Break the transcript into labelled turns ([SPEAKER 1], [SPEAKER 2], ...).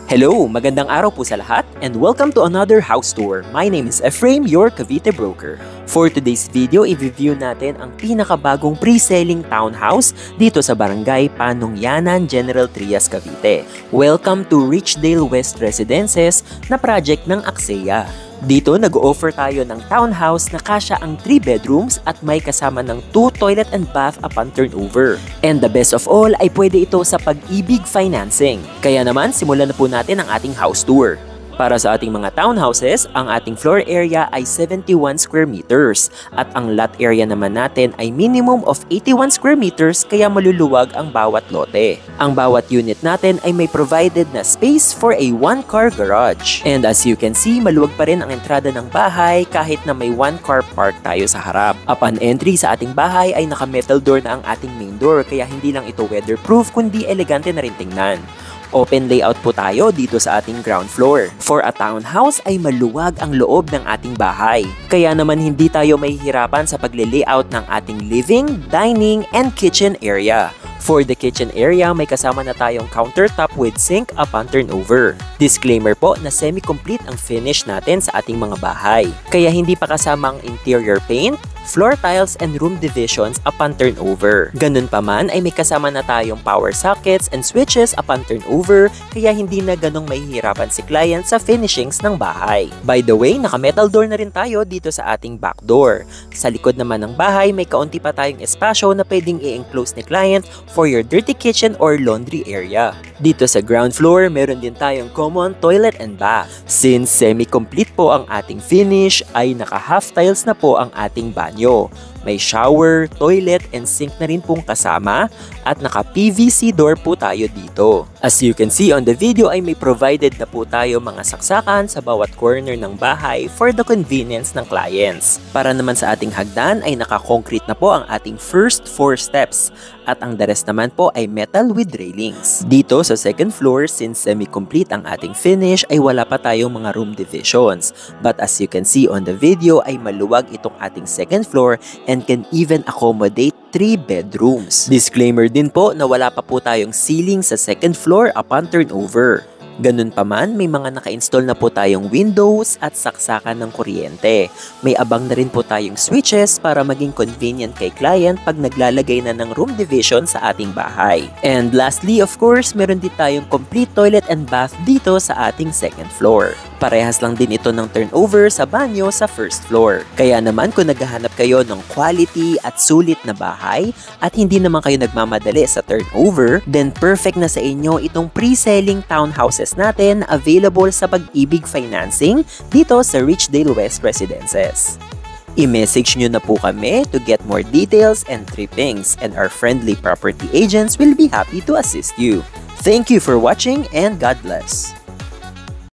[SPEAKER 1] Hello! Magandang araw po sa lahat and welcome to another house tour. My name is Ephraim, your Cavite broker. For today's video, i-review natin ang pinakabagong pre-selling townhouse dito sa Barangay Panungyanan, General Trias, Cavite. Welcome to Richdale West Residences na project ng Axeia. Dito, nag-offer tayo ng townhouse na kasya ang 3 bedrooms at may kasama ng 2 toilet and bath upon turnover. And the best of all ay pwede ito sa Pag-ibig Financing. Kaya naman, simulan na po natin ang ating house tour. Para sa ating mga townhouses, ang ating floor area ay 71 square meters at ang lot area naman natin ay minimum of 81 square meters kaya maluluwag ang bawat lote. Ang bawat unit natin ay may provided na space for a 1-car garage. And as you can see, maluwag pa rin ang entrada ng bahay kahit na may 1-car park tayo sa harap. Upon entry sa ating bahay ay naka-metal door na ang ating main door kaya hindi lang ito weatherproof kundi elegante na rin tingnan. Open layout po tayo dito sa ating ground floor. For a townhouse ay maluwag ang loob ng ating bahay. Kaya naman hindi tayo mahihirapan sa pagle-layout ng ating living, dining, and kitchen area. For the kitchen area, may kasama na tayong countertop with sink upon turnover. Disclaimer po na semi-complete ang finish natin sa ating mga bahay. Kaya hindi pa kasama ang interior paint, floor tiles, and room divisions upon turnover. Ganun pa man ay may kasama na tayong power sockets and switches upon turnover kaya hindi na ganong mahihirapan si client sa finishings ng bahay. By the way, naka-metal door na rin tayo dito sa ating back door. Sa likod naman ng bahay, may kaunti pa tayong espasyo na pwedeng i-enclose ni client for your dirty kitchen or laundry area. Dito sa ground floor, meron din tayong common toilet and bath. Since semi-complete po ang ating finish, ay naka-half tiles na po ang ating banyo. May shower, toilet, and sink na rin pong kasama at naka-PVC door po tayo dito. As you can see on the video ay may provided na po tayo mga saksakan sa bawat corner ng bahay for the convenience ng clients. Para naman sa ating hagdan ay naka-concrete na po ang ating first 4 steps at ang the rest naman po ay metal with railings. Dito sa second floor, since semi-complete ang ating finish ay wala pa tayong mga room divisions. But as you can see on the video ay maluwag itong ating second floor and can even accommodate 3 bedrooms. Disclaimer din po na wala pa po tayong ceiling sa second floor upon turnover. Ganun pa man, may mga naka-install na po tayong windows at saksakan ng kuryente. May abang na rin po tayong switches para maging convenient kay client pag naglalagay na ng room division sa ating bahay. And lastly, of course, meron din tayong complete toilet and bath dito sa ating second floor. Parehas lang din ito ng turnover sa banyo sa first floor. Kaya naman kung naghahanap kayo ng quality at sulit na bahay at hindi naman kayo nagmamadali sa turnover, then perfect na sa inyo itong pre-selling townhouses natin available sa Pag-ibig Financing dito sa Richdale West Residences. I-message nyo na po kami to get more details and trippings and our friendly property agents will be happy to assist you. Thank you for watching and God bless!